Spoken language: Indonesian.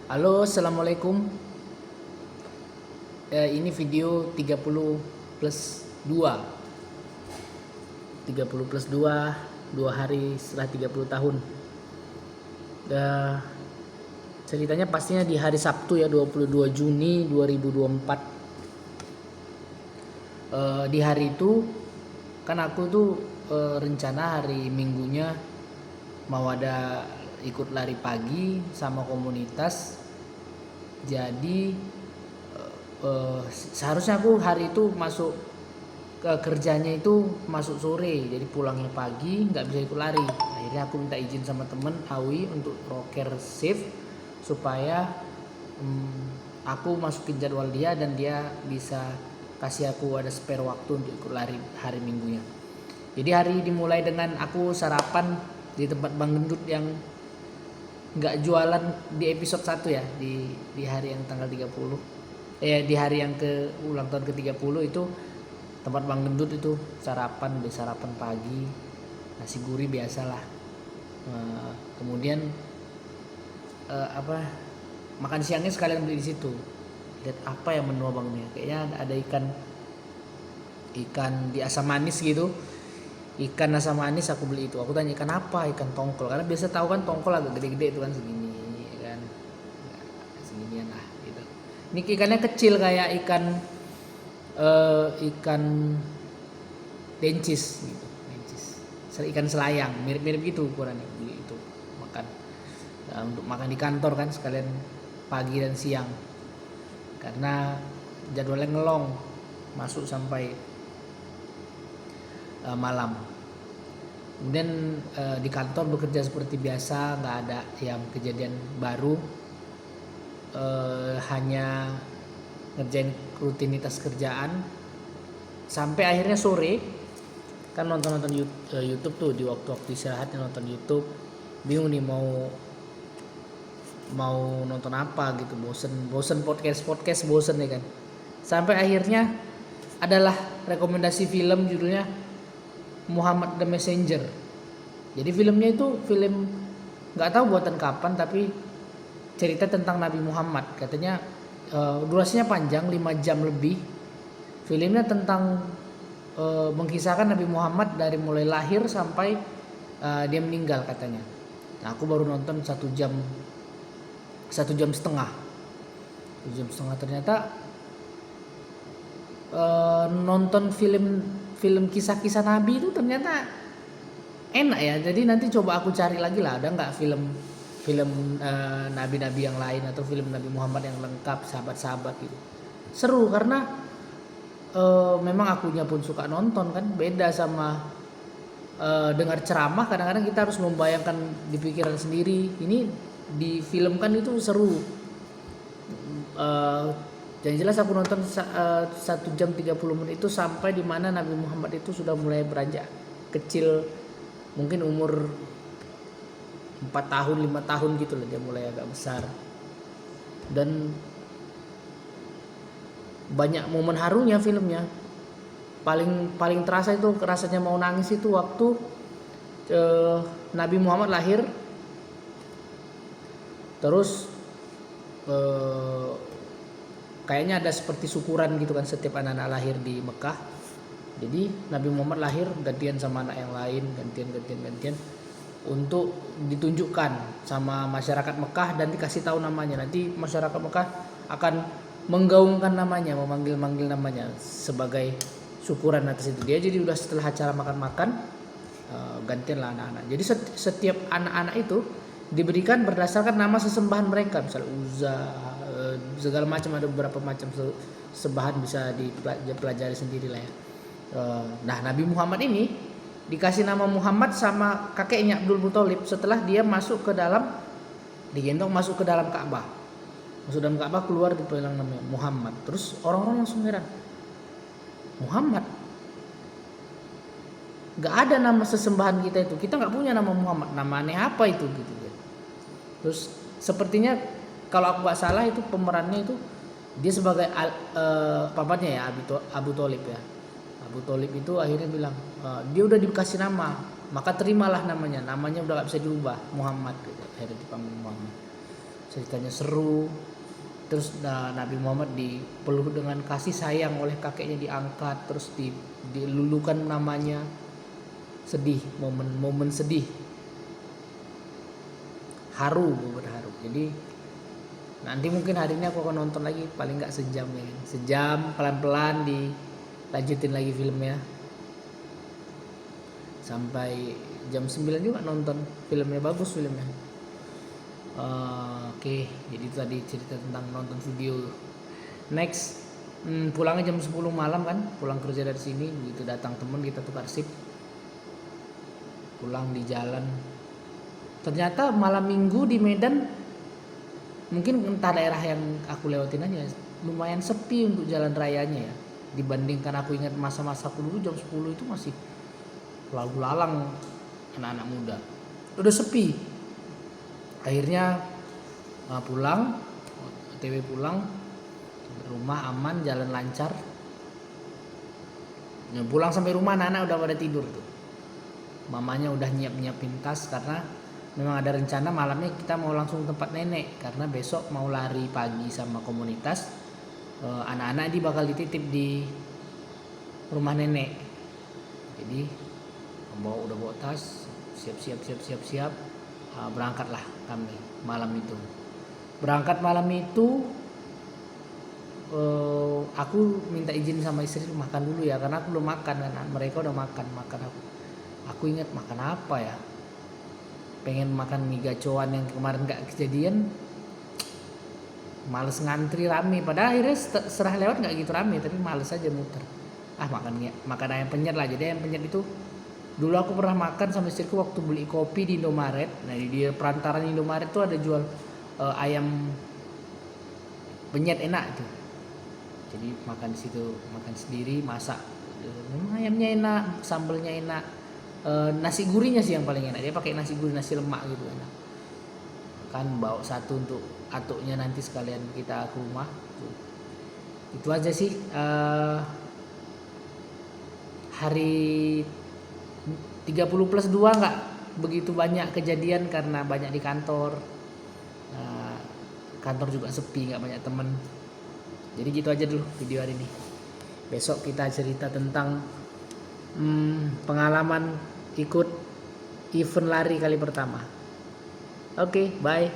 Halo, assalamualaikum. Ini video 30 plus 2. 30 plus 2, 2 hari setelah 30 tahun. Ceritanya pastinya di hari Sabtu ya, 22 Juni 2024. Di hari itu kan aku tuh rencana hari Minggunya mau ada ikut lari pagi sama komunitas. Jadi seharusnya aku hari itu masuk ke kerjanya itu masuk sore, jadi pulangnya pagi, nggak bisa ikut lari. Akhirnya aku minta izin sama temen Awi untuk rocker shift supaya aku masukin jadwal dia dan dia bisa kasih aku ada spare waktu untuk ikut lari hari Minggunya. Jadi hari dimulai dengan aku sarapan di tempat Bang Gendut yang nggak jualan di episode 1 ya, di hari yang tanggal 30. Di hari yang ke ulang tahun ke-30 itu tempat Bang Gendut itu sarapan, beli sarapan pagi, nasi gurih biasalah. Kemudian makan siangnya sekalian beli di situ. Lihat apa ya menu abangnya, kayaknya ada ikan di asam manis gitu. Ikan asam manis aku beli itu. Aku tanya ikan apa? Ikan tongkol. Karena biasa tahu kan tongkol agak gede-gede itu kan segini kan. Seginian lah gitu. Ini ikannya kecil kayak ikan dencis gitu. Dencis. Ikan selayang, mirip-mirip gitu ukurannya. Beli itu makan. Untuk makan di kantor kan sekalian pagi dan siang. Karena jadwalnya ngelong masuk sampai malam. Kemudian di kantor bekerja seperti biasa, nggak ada yang kejadian baru, hanya ngerjain rutinitas kerjaan sampai akhirnya sore kan nonton YouTube tuh, di waktu istirahatnya nonton YouTube. Bingung nih mau nonton apa gitu, bosen podcast bosen ya kan. Sampai akhirnya adalah rekomendasi film judulnya Muhammad the Messenger. Jadi filmnya itu film nggak tahu buatan kapan, tapi cerita tentang Nabi Muhammad. Katanya durasinya panjang, 5 jam lebih. Filmnya tentang mengkisahkan Nabi Muhammad dari mulai lahir sampai dia meninggal katanya. Nah, aku baru nonton 1 jam setengah. 1 jam setengah ternyata nonton film kisah-kisah Nabi itu ternyata enak ya. Jadi nanti coba aku cari lagi lah, ada nggak film nabi-nabi yang lain atau film Nabi Muhammad yang lengkap, sahabat-sahabat gitu. Seru karena memang akunya pun suka nonton kan, beda sama dengar ceramah. Kadang-kadang kita harus membayangkan di pikiran sendiri. Ini di film kan itu seru. Yang jelas aku nonton 1 jam 30 menit itu sampai di mana Nabi Muhammad itu sudah mulai beranjak kecil, mungkin umur 4 tahun 5 tahun gitu lah, dia mulai agak besar. Dan banyak momen harunya filmnya. Paling terasa itu rasanya mau nangis itu waktu Nabi Muhammad lahir. Terus kayaknya ada seperti syukuran gitu kan setiap anak-anak lahir di Mekah. Jadi Nabi Muhammad lahir gantian sama anak yang lain, gantian untuk ditunjukkan sama masyarakat Mekah dan dikasih tahu namanya. Nanti masyarakat Mekah akan menggaungkan namanya, memanggil namanya sebagai syukuran atas itu. Dia jadi udah setelah acara makan-makan gantian lah anak-anak. Jadi setiap anak-anak itu diberikan berdasarkan nama sesembahan mereka, misalnya Uzza, segala macam, ada beberapa macam sembahan bisa dipelajari sendiri lah ya. Nah, Nabi Muhammad ini dikasih nama Muhammad sama kakeknya Abdul Muthalib setelah dia digendong masuk ke dalam Ka'bah. Masuk dalam Ka'bah, keluar dibilang namanya Muhammad. Terus orang-orang langsung heran. Muhammad? Gak ada nama sesembahan kita itu. Kita gak punya nama Muhammad. Nama aneh apa itu gitu. Terus sepertinya kalau aku gak salah itu pemerannya itu dia sebagai papanya ya, Abu Thalib ya. Abu Thalib itu akhirnya bilang dia udah dikasih nama, maka terimalah namanya udah gak bisa dirubah, Muhammad gitu. Akhirnya dipanggil Muhammad. ceritanya seru. Terus Nabi Muhammad dipeluk dengan kasih sayang oleh kakeknya, diangkat, terus dilulukan namanya. Sedih, momen sedih, haru. Jadi nanti mungkin hari ini aku akan nonton lagi, paling nggak sejam ya, sejam pelan-pelan dilanjutin lagi filmnya sampai jam 9 juga nonton filmnya, bagus filmnya. Oke, jadi itu tadi cerita tentang nonton video. Next, pulangnya jam 10 malam kan, pulang kerja dari sini, begitu datang temen kita tukar sip, pulang di jalan. Ternyata malam minggu di Medan, mungkin entah daerah yang aku lewatin aja, lumayan sepi untuk jalan rayanya ya. Dibandingkan aku ingat masa-masa aku dulu jam 10 itu masih lalu lalang anak-anak muda. Udah sepi. Akhirnya pulang, OTW pulang, rumah aman, jalan lancar. Pulang sampai rumah anak-anak udah pada tidur tuh. Mamanya udah nyiapin tas karena memang ada rencana malamnya kita mau langsung tempat nenek karena besok mau lari pagi sama komunitas. Anak-anak ini bakal dititip di rumah nenek. Jadi udah bawa tas, siap, berangkatlah kami malam itu. Berangkat malam itu aku minta izin sama istri makan dulu ya, karena aku belum makan kan, mereka udah makan aku ingat makan apa ya, pengen makan mie gacoan yang kemarin gak kejadian, males ngantri rame, padahal akhirnya serah lewat gak gitu rame, tapi males aja muter. Makan ayam penyet lah. Jadi ayam penyet itu dulu aku pernah makan sama istriku waktu beli kopi di Indomaret. Nah di perantaran Indomaret tuh ada jual ayam penyet, enak tuh. Jadi makan di situ, makan sendiri, masak. Ayamnya enak, sambelnya enak. Nasi gurihnya sih yang paling enak. Dia pakai nasi gurih, nasi lemak gitu enak. Kan bawa satu untuk atuknya nanti sekalian kita ke rumah. Itu aja sih. Hari 30+2 nggak begitu banyak kejadian karena banyak di kantor. Kantor juga sepi, nggak banyak temen. Jadi gitu aja dulu video hari ini. Besok kita cerita tentang pengalaman ikut event lari kali pertama. Oke, bye.